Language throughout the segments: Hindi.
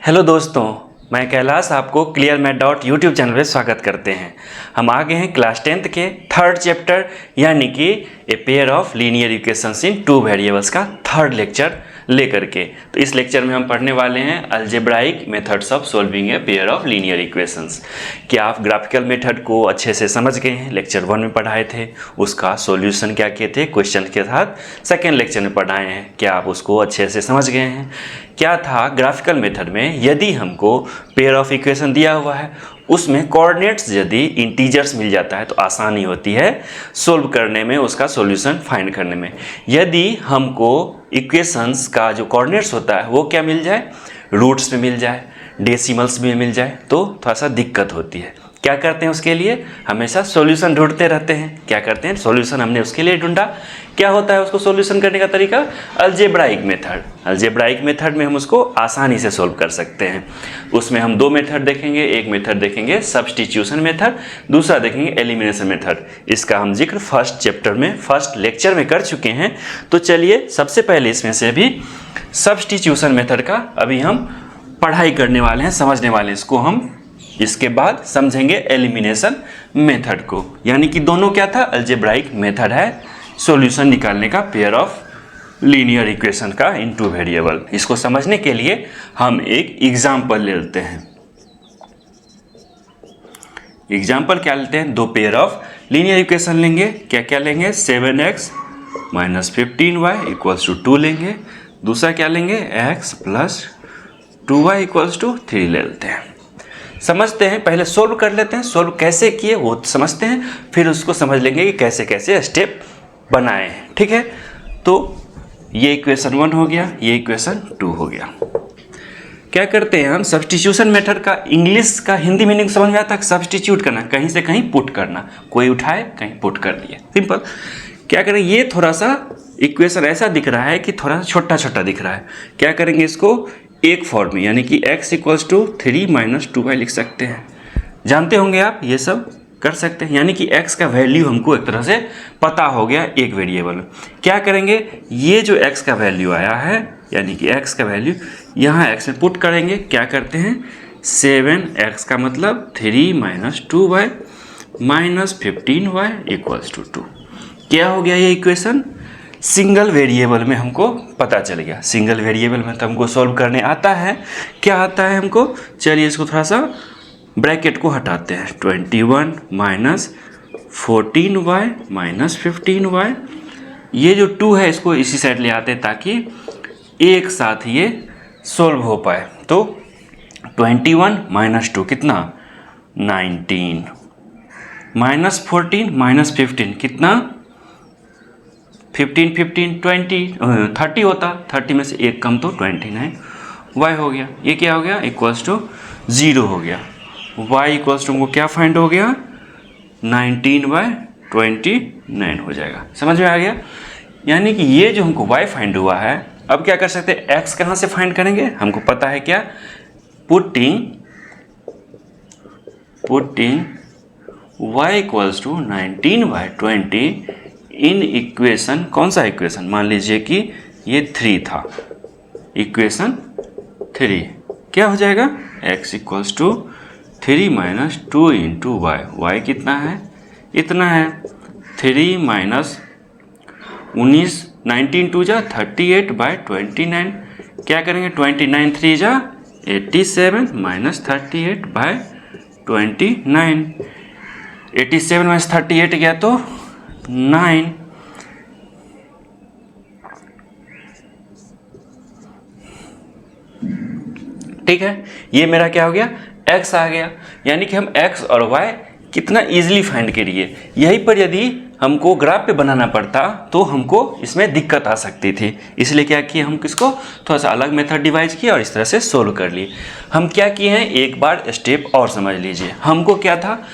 हेलो दोस्तों, मैं कैलाश आपको clear math dot YouTube channel पर स्वागत करते हैं। हम आ गए हैं क्लास 10th के थर्ड चैप्टर यानी कि a pair of linear equations in two variables का थर्ड लेक्चर लेकर के। तो इस लेक्चर में हम पढ़ने वाले हैं algebraic methods of solving a pair of linear equations. क्या आप ग्राफिकल मेथड को अच्छे से समझ गए हैं? लेक्चर 1 में पढ़ाए थे, उसका सॉल्यूशन क्या किए थे क्वेश्चन के साथ। सेकेंड लेक्चर में पढ़ाए हैं, क्या आप उसको अच्छे से समझ गए हैं? क्या था ग्राफिकल मेथड में, यदि हमको पेयर ऑफ इक्वेशन दिया हुआ है उसमें कोऑर्डिनेट्स यदि इंटीजर्स मिल जाता है तो आसानी होती है सोल्व करने में, उसका सॉल्यूशन फाइंड करने में। यदि हमको इक्वेशंस का जो कोऑर्डिनेट्स होता है वो क्या मिल जाए, रूट्स में मिल जाए, डेसिमल्स में मिल जाए तो थोड़ा सा दिक्कत होती है। क्या करते हैं उसके लिए? हमेशा सॉल्यूशन ढूंढते रहते हैं। क्या करते हैं? सॉल्यूशन हमने उसके लिए ढूंढा। क्या होता है उसको सॉल्यूशन करने का तरीका? Algebraic method. अलजेब्राइक मेथड में हम उसको आसानी से सोल्व कर सकते हैं। उसमें हम दो मेथड देखेंगे। एक मेथड देखेंगे सब्स्टिट्यूशन मेथड, दूसरा देखेंगे एलिमिनेशन मेथड। इसका हम जिक्र फर्स्ट चैप्टर में, फर्स्ट लेक्चर में कर चुके हैं। तो चलिए सबसे पहले इसमें से भी सब्स्टिट्यूशन मेथड का अभी हम पढ़ाई करने वाले हैं, समझने वाले हैं इसको हम। इसके बाद समझेंगे एलिमिनेशन मेथड को, यानी कि दोनों क्या था, अलजेब्राइक मेथड है सॉल्यूशन निकालने का पेयर ऑफ लीनियर इक्वेशन का इन टू वेरिएबल। इसको समझने के लिए हम एक एग्जांपल ले लेते हैं। एग्जांपल क्या लेते हैं? दो पेयर ऑफ लीनियर इक्वेशन लेंगे। क्या क्या लेंगे? 7x minus 15y equals to 2 लेंगे। दूसरा क्या लेंगे? x plus 2y equals to 3 ले लेते हैं। समझते हैं, पहले सोल्व कर लेते हैं। सोल्व कैसे किए वो समझते हैं, फिर उसको समझ लेंगे कि कैसे कैसे स्टेप बनाए हैं। ठीक है, तो ये इक्वेशन 1 हो गया, ये इक्वेशन 2 हो गया। क्या करते हैं हम? सब्स्टिट्यूशन मेथड का इंग्लिश का हिंदी मीनिंग समझ में आता है? सब्स्टिट्यूट करना, कहीं से कहीं पुट करना। कोई उठाए कहीं पुट कर दिए, सिंपल। क्या करें? ये थोड़ा सा इक्वेशन ऐसा दिख रहा है कि थोड़ा सा छोटा छोटा दिख रहा है। क्या करेंगे? इसको एक फॉर्म में, यानी कि x equals to 3 minus 2y लिख सकते हैं। जानते होंगे आप, ये सब कर सकते हैं। यानी कि x का वैल्यू हमको एक तरह से पता हो गया एक वेरिएबल में। क्या करेंगे? ये जो x का वैल्यू आया है, यानी कि x का वैल्यू यहाँ x में पुट करेंगे। क्या करते हैं? 7x का मतलब 3 minus 2y minus 15y equals to 2। क्या हो गया? ये इक्वेशन सिंगल वेरिएबल में हमको पता चल गया। सिंगल वेरिएबल में तो हमको सॉल्व करने आता है। क्या आता है हमको? चलिए इसको थोड़ा सा ब्रैकेट को हटाते हैं। 21 माइनस 14y माइनस 15y, ये जो 2 है इसको इसी साइड ले आते हैं ताकि एक साथ ये सॉल्व हो पाए। तो 21 माइनस 2 कितना? 19 माइनस 14 माइनस 15 कितना? 15 15 20 30 होता, 30 में से एक कम तो 29 y हो गया। ये क्या हो गया? इक्वल्स टू 0 हो गया। y इक्वल्स टू हमको क्या फाइंड हो गया? 19/29 हो जाएगा। समझ में आ गया? यानी कि ये जो हमको y फाइंड हुआ है, अब क्या कर सकते हैं? x कहाँ से फाइंड करेंगे? हमको पता है क्या? Putting y equals to 19/20 in equation, कौन सा इक्वेशन? मान लीजिए कि ये 3 था, इक्वेशन 3 क्या हो जाएगा? x equals to 3 minus 2 into Y. Y कितना है? इतना है। 3 माइनस 19, 19 2 जा 38/29। क्या करेंगे? 29 3 जा 87 माइनस 38/29। 87 माइनस 38 गया तो 9। ठीक है, ये मेरा क्या हो गया? x आ गया। यानी कि हम x और y कितना इजीली फाइंड करिए। यहीं पर यदि हमको ग्राफ पे बनाना पड़ता तो हमको इसमें दिक्कत आ सकती थी। इसलिए क्या किए हम? किसको थोड़ा सा अलग मेथड डिवाइस किया और इस तरह से सोल्व कर लिए। हम क्या किए हैं, एक बार स्टेप और समझ लीजिए। हमको क्या था,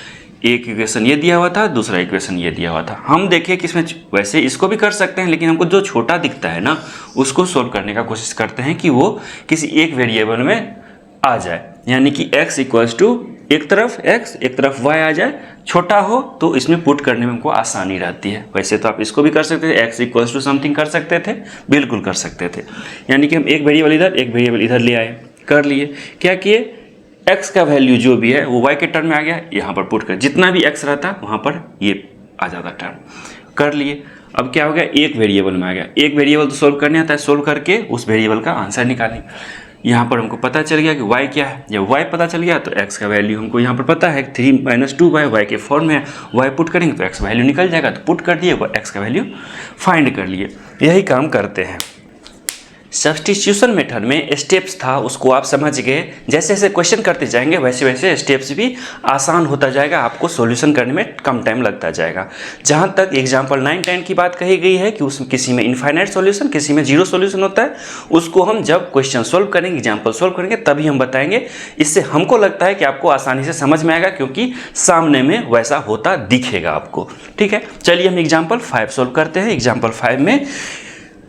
एक इक्वेशन ये दिया हुआ था, दूसरा इक्वेशन ये दिया हुआ था। हम देखें कि इसमें, वैसे इसको भी कर सकते हैं लेकिन हमको जो छोटा दिखता है ना उसको सोल्व करने का कोशिश करते हैं कि वो किसी एक वेरिएबल में आ जाए। यानी कि x इक्वल्स टू एक तरफ x एक तरफ y आ जाए, छोटा हो तो इसमें पुट करने में हमको आसानी रहती है। वैसे तो आप इसको भी कर सकते थे, x इक्वल्स टू समथिंग कर सकते थे, बिल्कुल कर सकते थे। यानी कि हम एक वेरिएबल इधर एक वेरिएबल इधर ले आए। कर लिए। क्या किए, x का वैल्यू जो भी है वो y के टर्म में आ गया, यहाँ पर पुट कर जितना भी x रहता वहाँ पर ये आ जाता टर्म, कर लिए। अब क्या हो गया, एक वेरिएबल में आ गया, एक वेरिएबल तो सोल्व करने आता है, सोल्व करके उस वेरिएबल का आंसर निकालें। यहाँ पर हमको पता चल गया कि y क्या है, जब y पता चल गया तो x का वैल्यू हमको यहाँ पर पता है 3 - 2y, y के फॉर्म में है, y पुट करेंगे तो x वैल्यू निकल जाएगा, तो पुट कर दिए, x का वैल्यू फाइंड कर लिए। यही काम करते हैं। सब्स्टिट्यूशन मेथड में स्टेप्स था, उसको आप समझ गए। जैसे जैसे क्वेश्चन करते जाएंगे वैसे वैसे स्टेप्स भी आसान होता जाएगा, आपको सॉल्यूशन करने में कम टाइम लगता जाएगा। जहाँ तक एग्जांपल 9, 10 की बात कही गई है कि उसमें किसी में इनफाइनाइट सॉल्यूशन, किसी में जीरो सॉल्यूशन होता है, उसको हम जब क्वेश्चन सोल्व करेंगे, एग्जाम्पल सोल्व करेंगे तभी हम बताएंगे। इससे हमको लगता है कि आपको आसानी से समझ में आएगा, क्योंकि सामने में वैसा होता दिखेगा आपको। ठीक है, चलिए हम एग्जाम्पल 5 सोल्व करते हैं। एग्जाम्पल 5 में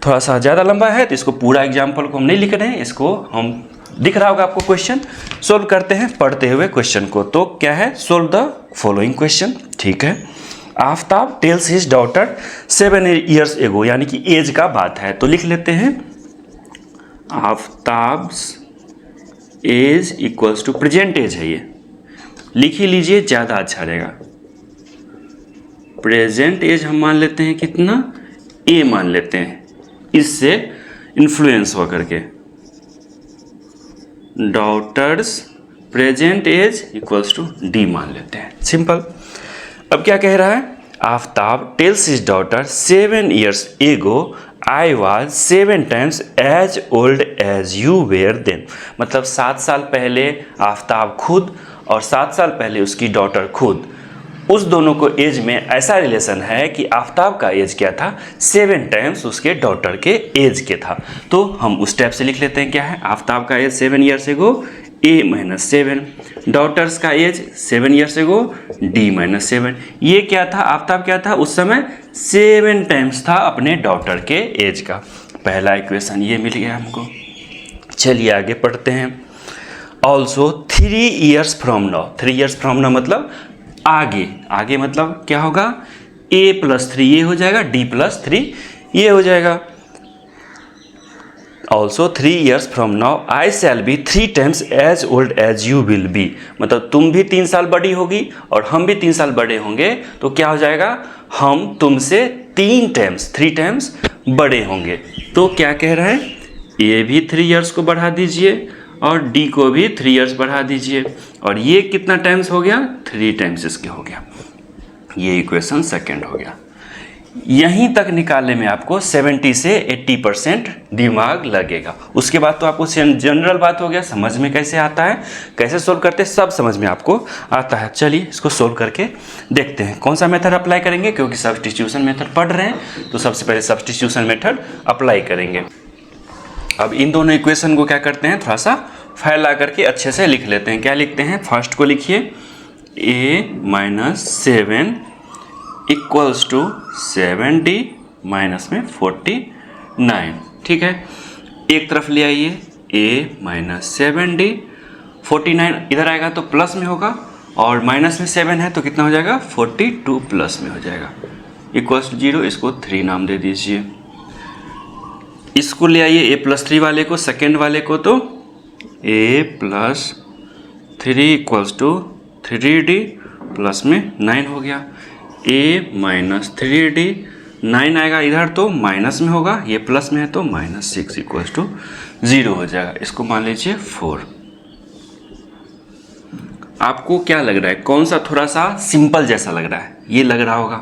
थोड़ा सा ज़्यादा लंबा है तो इसको पूरा एग्जाम्पल को हम नहीं लिख रहे हैं, इसको हम दिख रहा होगा आपको क्वेश्चन। सोल्व करते हैं पढ़ते हुए क्वेश्चन को। तो क्या है, सोल्व द फॉलोइंग क्वेश्चन। ठीक है, Aftab tells his daughter 7 years एगो, यानी कि एज का बात है, तो लिख लेते हैं Aftab's age equals to present age है, ये लिख ही लीजिए, ज़्यादा अच्छा रहेगा। प्रेजेंट एज हम मान लेते हैं कितना, ए मान लेते हैं, इससे इन्फ्लुएंस हो करके daughter's present age equals to D मान लेते हैं, सिंपल। अब क्या कह रहा है, Aftab tells his daughter 7 years ago I was 7 times as old as you were then. मतलब 7 साल पहले आफ्ताब खुद और 7 साल पहले उसकी डॉटर खुद, उस दोनों को एज में ऐसा रिलेशन है कि आफ्ताब का एज क्या था, 7 times उसके डॉटर के एज के था। तो हम उस टाइप से लिख लेते हैं, क्या है, आफ्ताब का एज 7 years एगो a - 7, डॉटर्स का एज 7 years एगो d - 7। ये क्या था, आफ्ताब क्या था उस समय, 7 times था अपने डॉटर के एज का। पहला इक्वेशन ये मिल गया हमको। चलिए आगे पढ़ते हैं। Also 3 years from now, 3 years from now मतलब आगे, आगे मतलब क्या होगा, a + 3 ये हो जाएगा, d + 3 ये हो जाएगा। Also 3 years from now I shall be 3 times as old as you will be. मतलब तुम भी 3 साल बड़ी होगी और हम भी 3 साल बड़े होंगे, तो क्या हो जाएगा, हम तुमसे 3 times बड़े होंगे। तो क्या कह रहा है, a भी 3 years को बढ़ा दीजिए और d को भी 3 years बढ़ा दीजिए, और ये कितना टाइम्स हो गया, 3 times इसके हो गया। ये इक्वेशन सेकंड हो गया। यहीं तक निकालने में आपको 70 से 80% दिमाग लगेगा। उसके बाद तो आपको जनरल बात हो गया, समझ में कैसे आता है, कैसे सोल्व करते हैं, सब समझ में आपको आता है। चलिए इसको सोल्व करके देखते हैं कौन सा मेथड अप्लाई करेंगे, क्योंकि सब्स्टिट्यूशन मेथड पढ़ रहे हैं तो सबसे पहले सब्स्टिट्यूशन मेथड अप्लाई करेंगे। अब इन दोनों इक्वेशन को क्या करते हैं, थोड़ा सा फैला करके अच्छे से लिख लेते हैं। क्या लिखते हैं, फर्स्ट को लिखिए a - 7 equals to 7d minus में 49। ठीक है, एक तरफ ले आइए, a - 7d, 49 इधर आएगा तो प्लस में होगा, और माइनस में 7 है तो कितना हो जाएगा, 42 प्लस में हो जाएगा, इक्वल्स टू 0। इसको 3 नाम दे दीजिए। इसको ले आइए a+3 वाले को, सेकेंड वाले को, तो a+3 equals to 3d plus में 9 हो गया। a - 3d, 9 आएगा इधर तो माइनस में होगा, ये प्लस में है तो -6 इक्वल्स टू 0 हो जाएगा। इसको मान लीजिए 4। आपको क्या लग रहा है, कौन सा थोड़ा सा सिंपल जैसा लग रहा है, ये लग रहा होगा,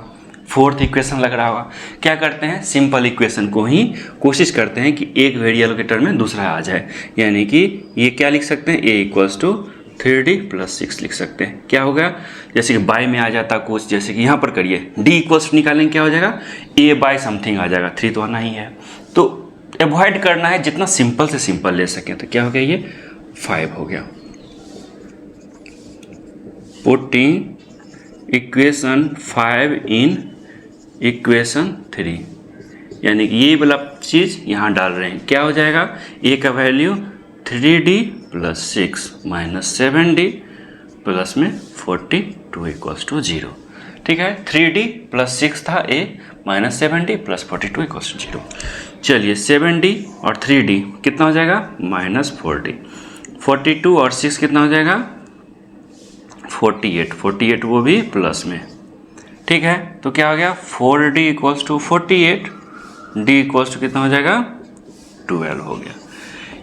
फोर्थ इक्वेशन लग रहा होगा। क्या करते हैं, सिंपल इक्वेशन को ही कोशिश करते हैं कि एक वेरिएबल के टर्म में दूसरा आ जाए, यानी कि ये क्या लिख सकते हैं, a इक्वल्स टू 3d + 6 लिख सकते हैं। क्या होगा, जैसे कि बाय में आ जाता कुछ, जैसे कि यहाँ पर करिए d इक्वल्स निकालेंगे, क्या हो जाएगा, a बाय समथिंग आ जाएगा, 3 तो आना ही है। तो अवॉइड करना है जितना सिंपल से सिंपल ले सकें। तो क्या हो गया, ये 5 हो गया। पुटिंग इक्वेशन 5 इन इक्वेशन 3, यानी कि ये वाला चीज़ यहाँ डाल रहे हैं। क्या हो जाएगा, a का वैल्यू 3d + 6 - 7d प्लस में 42 इक्वल्स टू 0। ठीक है, 3d + 6 था a - 7d + 42 इक्वल्स टू 0। चलिए 7d और 3d कितना हो जाएगा, -4d, 42 और 6 कितना हो जाएगा 48, 48 वो भी प्लस में। ठीक है, तो क्या हो गया 4d equals to 48, d equals to कितना हो जाएगा 12 हो गया।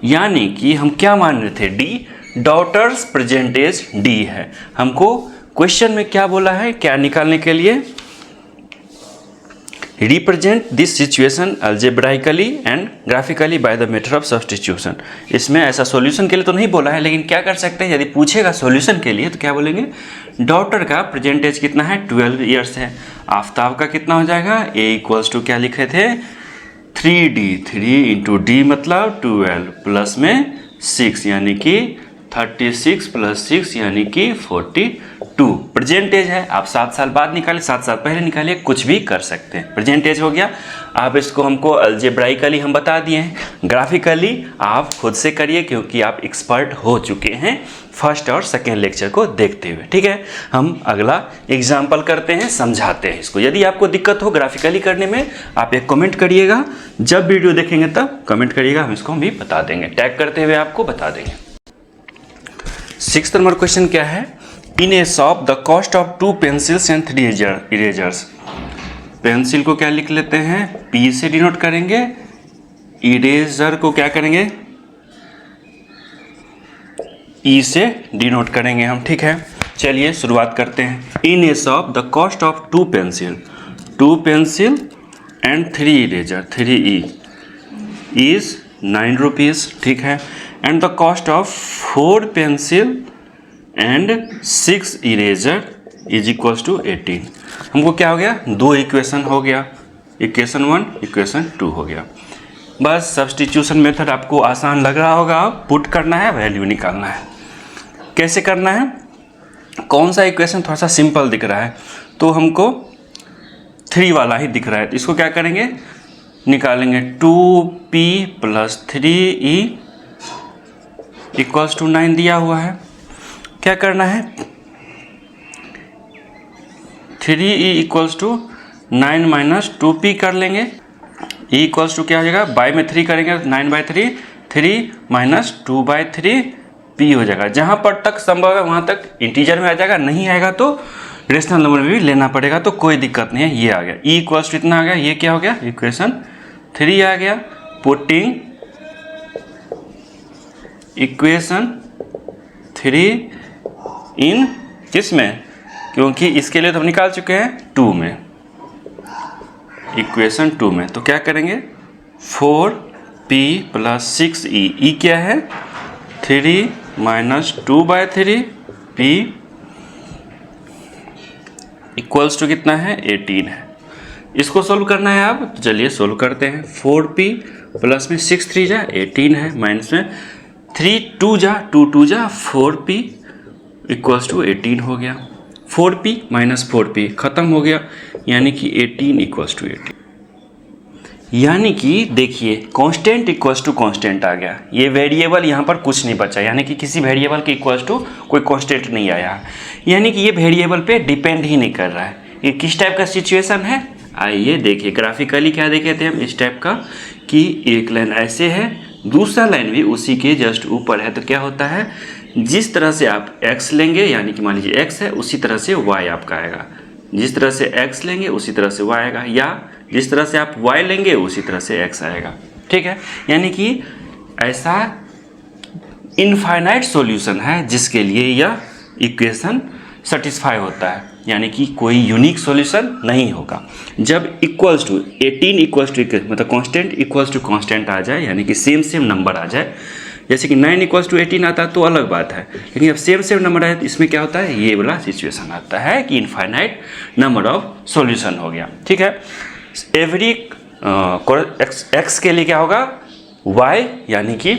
यानी कि हम क्या मान रहे थे, d डॉटर्स परसेंटेज d है। हमको क्वेश्चन में क्या बोला है, क्या निकालने के लिए, represent this situation algebraically and graphically by the method of substitution. इसमें ऐसा सॉल्यूशन के लिए तो नहीं बोला है, लेकिन क्या कर सकते हैं, यदि पूछेगा सॉल्यूशन के लिए तो क्या बोलेंगे, डॉटर का परसेंटेज कितना है 12 ईयर्स है। आफ्ताब का कितना हो जाएगा, a इक्वल्स टू क्या लिखे थे 3d, 3 इंटू डी मतलब 12 प्लस में 6 यानी कि 36 प्लस 6 यानी कि 42 परसेंटेज है। आप 7 साल बाद निकालिए, 7 साल पहले निकालिए, कुछ भी कर सकते हैं। परसेंटेज हो गया। आप इसको हमको अलजेब्राइकली हम बता दिए हैं, ग्राफिकली आप खुद से करिए क्योंकि आप एक्सपर्ट हो चुके हैं फर्स्ट और सेकेंड लेक्चर को देखते हुए। ठीक है, हम अगला एग्जाम्पल करते हैं, समझाते हैं इसको। यदि आपको दिक्कत हो ग्राफिकली करने में, आप एक कमेंट करिएगा, जब वीडियो देखेंगे तब कमेंट करिएगा, हम इसको भी बता देंगे, टैग करते हुए आपको बता देंगे। 6th नंबर क्वेश्चन क्या है, in a shop the cost of 2 pencils and 3 erasers. Pencil को क्या लिख लेते हैं, P से डिनोट करेंगे, इरेजर को क्या करेंगे, E से डिनोट करेंगे हम। ठीक है, चलिए शुरुआत करते हैं। In a shop the cost of 2 pencil and 3 eraser, 3E is 9 rupees. ठीक है, and the cost of 4 pencil and 6 eraser is equals to 18। हमको क्या हो गया, 2 इक्वेशन हो गया, इक्वेशन 1 इक्वेशन 2 हो गया। बस सब्स्टिट्यूशन मेथड आपको आसान लग रहा होगा, पुट करना है, वैल्यू निकालना है। कैसे करना है, कौन सा इक्वेशन थोड़ा सा सिंपल दिख रहा है, तो हमको 3 वाला ही दिख रहा है, तो इसको क्या करेंगे, निकालेंगे 2p plus 3e equals to 9 दिया हुआ है। क्या करना है, 3e equals to 9 minus 2p कर लेंगे। e इक्वल्स टू क्या हो जाएगा, बाई में 3 करेंगे 9/3, 3 माइनस 2/3 p हो जाएगा। जहाँ पर तक संभव है वहाँ तक इंटीजर में आ जाएगा, नहीं आएगा तो रेशनल नंबर में भी लेना पड़ेगा, तो कोई दिक्कत नहीं है। ये आ गया, e इक्वल्स टू इतना आ गया, ये क्या हो गया, इक्वेशन 3 आ गया। पुटिंग इक्वेशन 3 इन किस में, क्योंकि इसके लिए तो हम निकाल चुके हैं 2 में, इक्वेशन 2 में। तो क्या करेंगे, 4p प्लस 6e, e क्या है 3 माइनस 2/3p इक्वल्स टू कितना है 18 है। इसको सोल्व करना है आप, चलिए सोल्व करते हैं। 4p प्लस में 6 3 जा 18 है, माइनस में 3 2 जा 2 2 जा 4p इक्वल्स टू 18 हो गया। 4p माइनस 4p खत्म हो गया, यानी कि 18 इक्वल्स टू 18। यानी कि देखिए कांस्टेंट इक्वल्स टू कांस्टेंट आ गया, ये वेरिएबल यहाँ पर कुछ नहीं बचा, यानी कि किसी वेरिएबल के इक्वल्स टू कोई कांस्टेंट नहीं आया, यानी कि ये वेरिएबल पे डिपेंड ही नहीं कर रहा है। ये किस टाइप का सिचुएशन है, आइए देखिए ग्राफिकली क्या देखे थे हम इस टाइप का, कि एक लाइन ऐसे है, दूसरा लाइन भी उसी के जस्ट ऊपर है। तो क्या होता है, जिस तरह से आप x लेंगे, यानी कि मान लीजिए x है, उसी तरह से y आपका आएगा। जिस तरह से x लेंगे उसी तरह से y आएगा, या जिस तरह से आप y लेंगे उसी तरह से x आएगा। ठीक है, यानी कि ऐसा इनफाइनाइट सॉल्यूशन है जिसके लिए यह इक्वेशन सेटिस्फाई होता है, यानी कि कोई यूनिक सॉल्यूशन नहीं होगा। जब इक्वल्स टू 18 इक्वल्स टू मतलब कांस्टेंट इक्वल्स टू कांस्टेंट आ जाए, यानी कि सेम नंबर आ जाए, जैसे कि 9 इक्वल्स टू 18 आता है तो अलग बात है, लेकिन जब सेम नंबर आए तो इसमें क्या होता है, ये वाला सिचुएशन आता है कि इनफाइनाइट नंबर ऑफ सॉल्यूशन हो गया। ठीक है, एवरी एक्स के लिए क्या होगा, y, यानी कि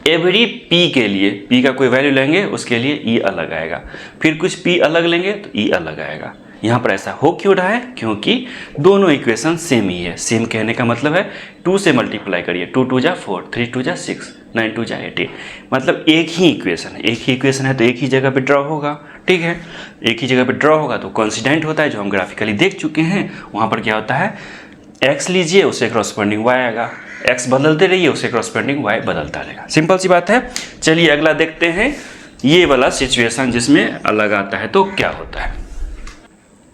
एवरी p के लिए p का कोई वैल्यू लेंगे उसके लिए e अलग आएगा, फिर कुछ p अलग लेंगे तो e अलग आएगा। यहाँ पर ऐसा हो क्यों रहा है, क्योंकि दोनों इक्वेशन सेम ही है। सेम कहने का मतलब है 2 से मल्टीप्लाई करिए, 2 2 जा 4, 3 2 जा 6, 9 2 जा 18, मतलब एक ही इक्वेशन है। एक ही इक्वेशन है तो एक ही जगह पे ड्रॉ होगा। ठीक है, एक ही जगह पे ड्रॉ होगा तो कोइंसिडेंट होता है, जो हम ग्राफिकली देख चुके हैं। वहाँ पर क्या होता है, x लीजिए उससे क्रॉसपोंडिंग y आएगा, x बदलते रहिए, उसके करस्पॉन्डिंग y बदलता रहेगा। सिंपल सी बात है। चलिए अगला देखते हैं, ये वाला सिचुएशन जिसमें अलग आता है तो क्या होता है।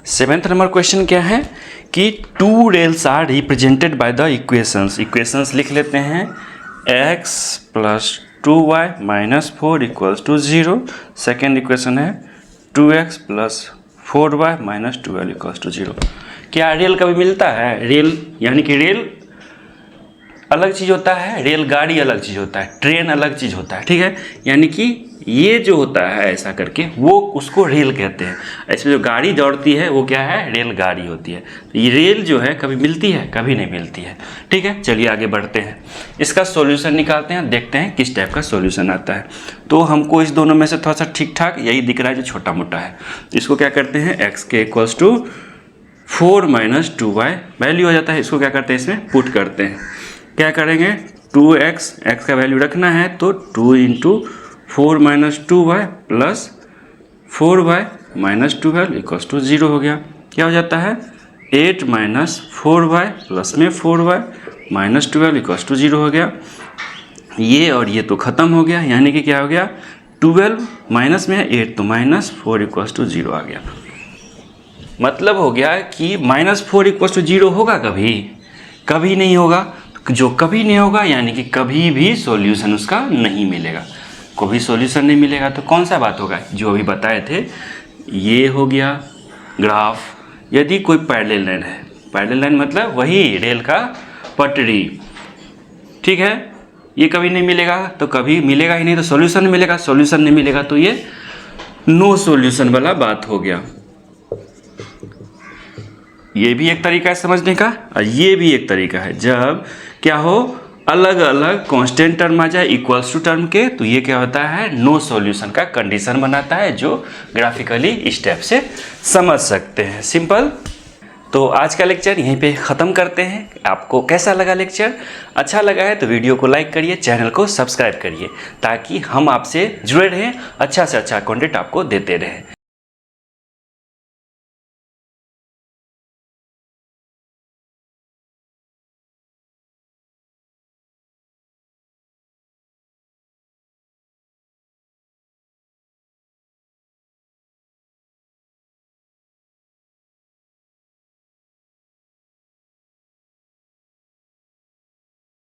7th नंबर क्वेश्चन क्या है कि two rails are represented by the equations लिख लेते हैं। x plus 2y minus 4 equals to 0। Second equation है 2x plus 4y minus 12 equals to 0। क्या रेल कभी मिलता है? रेल यानी कि रेल अलग चीज़ होता है, रेलगाड़ी अलग चीज़ होता है, ट्रेन अलग चीज़ होता है, ठीक है। यानी कि ये जो होता है ऐसा करके वो उसको रेल कहते हैं। इसमें जो गाड़ी दौड़ती है वो क्या है? रेलगाड़ी होती है। तो ये रेल जो है कभी मिलती है? कभी नहीं मिलती है, ठीक है। चलिए आगे बढ़ते हैं, इसका सॉल्यूशन निकालते हैं, देखते हैं किस टाइप का सॉल्यूशन आता है। तो हमको इस दोनों में से थोड़ा सा ठीक ठाक यही दिख रहा है जो छोटा मोटा है। इसको क्या करते हैं, x के equals to 4 minus 2y value हो जाता है। इसको क्या करते हैं, इसमें पुट करते हैं। क्या करेंगे, 2x, x का वैल्यू रखना है तो 2 into 4 minus 2y plus 4y minus 12 equals to 0 हो गया। क्या हो जाता है, 8 माइनस 4y प्लस में 4y माइनस 12 इक्वल्स टू 0 हो गया। ये और ये तो ख़त्म हो गया, यानी कि क्या हो गया, 12 माइनस में 8 तो माइनस 4 इक्वल्स टू 0 आ गया। मतलब हो गया कि माइनस 4 इक्वल्स टू 0 होगा कभी? कभी नहीं होगा। जो कभी नहीं होगा यानी कि कभी भी सॉल्यूशन उसका नहीं मिलेगा। कोई सॉल्यूशन नहीं मिलेगा तो कौन सा बात होगा, जो अभी बताए थे। ये हो गया ग्राफ। यदि कोई पैरेलल लाइन है, पैरेलल लाइन मतलब वही रेल का पटरी, ठीक है, ये कभी नहीं मिलेगा तो कभी मिलेगा ही नहीं, तो सॉल्यूशन मिलेगा। सॉल्यूशन नहीं मिलेगा तो ये नो सॉल्यूशन वाला बात हो गया। ये भी एक तरीका है समझने का, और ये भी एक तरीका है। जब क्या हो, अलग अलग कांस्टेंट टर्म आ जाए इक्वल्स टू टर्म के, तो ये क्या होता है, नो सॉल्यूशन का कंडीशन बनाता है, जो ग्राफिकली स्टेप से समझ सकते हैं। सिंपल। तो आज का लेक्चर यहीं पे ख़त्म करते हैं। आपको कैसा लगा लेक्चर? अच्छा लगा है तो वीडियो को लाइक करिए, चैनल को सब्सक्राइब करिए, ताकि हम आपसे जुड़े रहें, अच्छा से अच्छा कंटेंट आपको देते रहें।